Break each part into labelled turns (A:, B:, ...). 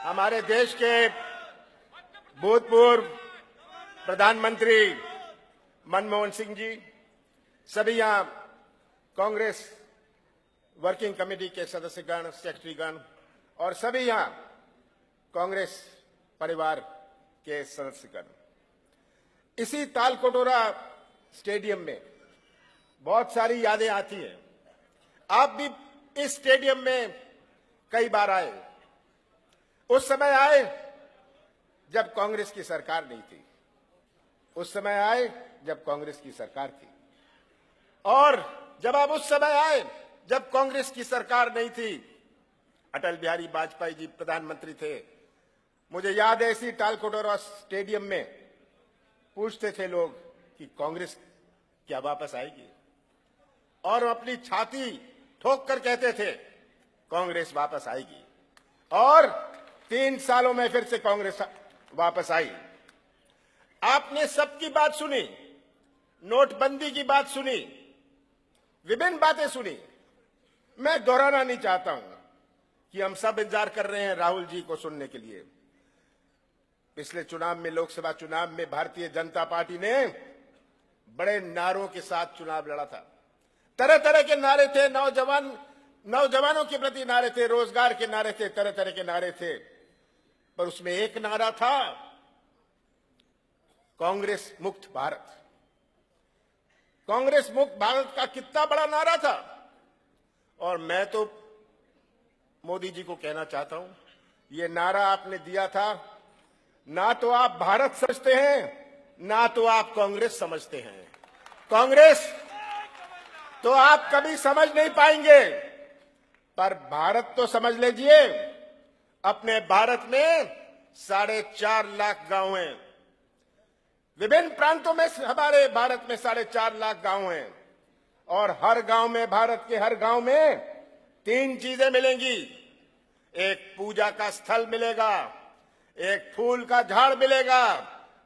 A: हमारे देश के भूतपूर्व प्रधानमंत्री मनमोहन सिंह जी, सभी यहाँ कांग्रेस वर्किंग कमेटी के सदस्यगण, सेक्रेटरीगण और सभी यहाँ कांग्रेस परिवार के सदस्यगण, इसी तालकटोरा स्टेडियम में बहुत सारी यादें आती हैं। आप भी इस स्टेडियम में कई बार आए। उस समय आए जब कांग्रेस की सरकार नहीं थी, उस समय आए जब कांग्रेस की सरकार थी, और जब आप उस समय आए जब कांग्रेस की सरकार नहीं थी, अटल बिहारी वाजपेयी जी प्रधानमंत्री थे। मुझे याद है इसी तालकटोरा स्टेडियम में पूछते थे लोग कि कांग्रेस क्या वापस आएगी, और अपनी छाती ठोक कर कहते थे कांग्रेस वापस आएगी, और 3 सालों में फिर से कांग्रेस वापस आई। आपने सबकी बात सुनी, नोटबंदी की बात सुनी, विभिन्न बातें सुनी। मैं दोहराना नहीं चाहता हूं कि हम सब इंतजार कर रहे हैं राहुल जी को सुनने के लिए। पिछले चुनाव में, लोकसभा चुनाव में भारतीय जनता पार्टी ने बड़े नारों के साथ चुनाव लड़ा था। तरह तरह के नारे थे, नौजवानों के प्रति नारे थे, रोजगार के नारे थे, तरह तरह के नारे थे, पर उसमें एक नारा था कांग्रेस मुक्त भारत। कांग्रेस मुक्त भारत का कितना बड़ा नारा था। और मैं तो मोदी जी को कहना चाहता हूं, ये नारा आपने दिया था, ना तो आप भारत समझते हैं, ना तो आप कांग्रेस समझते हैं। कांग्रेस तो आप कभी समझ नहीं पाएंगे, पर भारत तो समझ लीजिए। अपने भारत में 4.5 लाख गांव हैं। विभिन्न प्रांतों में हमारे भारत में 4.5 लाख गांव हैं, और हर गांव में, भारत के हर गांव में 3 चीजें मिलेंगी। एक पूजा का स्थल मिलेगा, एक फूल का झाड़ मिलेगा,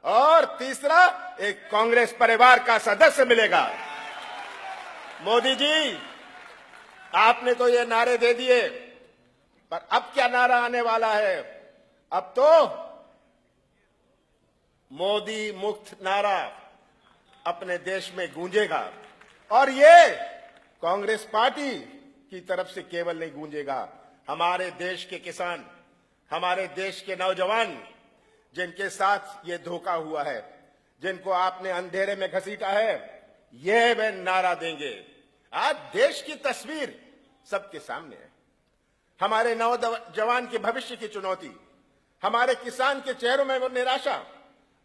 A: और तीसरा एक कांग्रेस परिवार का सदस्य मिलेगा। मोदी जी, आपने तो ये नारे दे दिए, पर अब क्या नारा आने वाला है? अब तो मोदी मुक्त नारा अपने देश में गूंजेगा, और ये कांग्रेस पार्टी की तरफ से केवल नहीं गूंजेगा। हमारे देश के किसान, हमारे देश के नौजवान, जिनके साथ ये धोखा हुआ है, जिनको आपने अंधेरे में घसीटा है, ये वे नारा देंगे। आज देश की तस्वीर सबके सामने है। हमारे नौजवान के भविष्य की चुनौती, हमारे किसान के चेहरों में वो निराशा,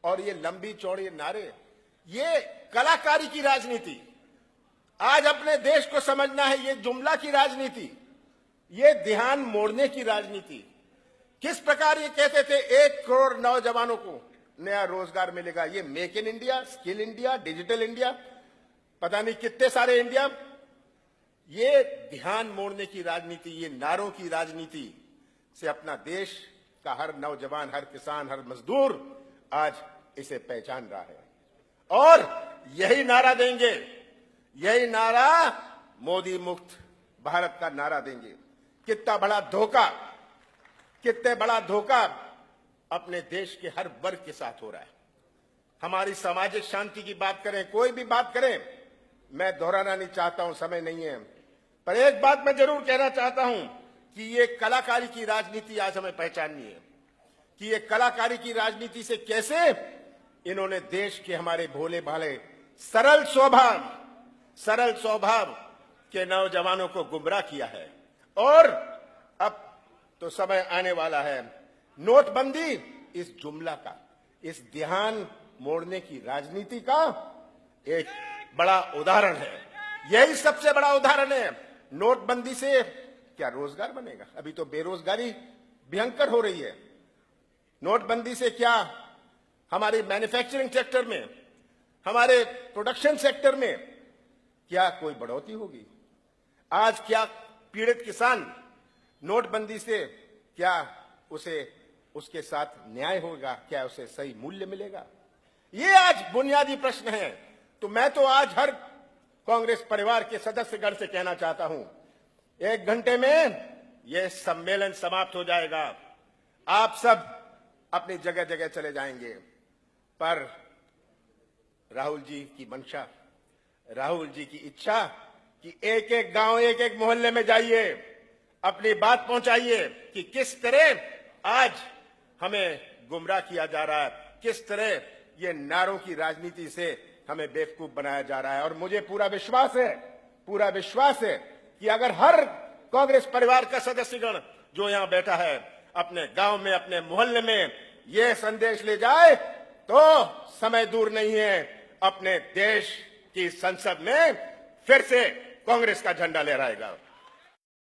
A: और ये लंबी चौड़ी नारे, ये कलाकारी की राजनीति। आज अपने देश को समझना है, ये जुमला की राजनीति, ये ध्यान मोड़ने की राजनीति। किस प्रकार ये कहते थे 1 करोड़ नौजवानों को नया रोजगार मिलेगा, ये make in India, skill India, digital India, पता नहीं कितने सारे इंडिया। ये ध्यान मोड़ने की राजनीति, ये नारों की राजनीति से अपना देश का हर नौजवान, हर किसान, हर मजदूर आज इसे पहचान रहा है, और यही नारा देंगे, यही नारा मोदी मुक्त भारत का नारा देंगे। कितना बड़ा धोखा, कितने बड़ा धोखा अपने देश के हर वर्ग के साथ हो रहा है। हमारी सामाजिक शांति की बात करें, कोई भी बात करें, मैं दोहराना नहीं चाहता हूं, समय नहीं है, पर एक बात मैं जरूर कहना चाहता हूं कि ये कलाकारी की राजनीति आज हमें पहचाननी है, कि ये कलाकारी की राजनीति से कैसे इन्होंने देश के हमारे भोले भाले सरल स्वभाव के नौजवानों को गुमराह किया है। और अब तो समय आने वाला है, नोटबंदी इस जुमला का, इस ध्यान मोड़ने की राजनीति का एक बड़ा उदाहरण है। यही सबसे बड़ा उदाहरण है। नोटबंदी से क्या रोजगार बनेगा? अभी तो बेरोजगारी भयंकर हो रही है। नोटबंदी से क्या हमारे मैन्युफैक्चरिंग सेक्टर में, हमारे प्रोडक्शन सेक्टर में क्या कोई बढ़ोतरी होगी? आज क्या पीड़ित किसान नोटबंदी से क्या उसे उसके साथ न्याय होगा? क्या उसे सही मूल्य मिलेगा? ये आज बुनियादी प्रश्न है। तो मैं तो आज हर कांग्रेस परिवार के सदस्यगण से कहना चाहता हूं, 1 घंटे में यह सम्मेलन समाप्त हो जाएगा। आप सब अपनी जगह जगह चले जाएंगे, पर राहुल जी की मंशा, राहुल जी की इच्छा कि एक एक गांव, एक एक मोहल्ले में जाइए, अपनी बात पहुंचाइए कि किस तरह आज हमें गुमराह किया जा रहा है, किस तरह ये नारों की राजनीति से हमें बेवकूफ बनाया जा रहा है। और मुझे पूरा विश्वास है कि अगर हर कांग्रेस परिवार का सदस्यगण जो यहां बैठा है अपने गांव में, अपने मोहल्ले में ये संदेश ले जाए, तो समय दूर नहीं है, अपने देश की संसद में फिर से कांग्रेस का झंडा लहराएगा।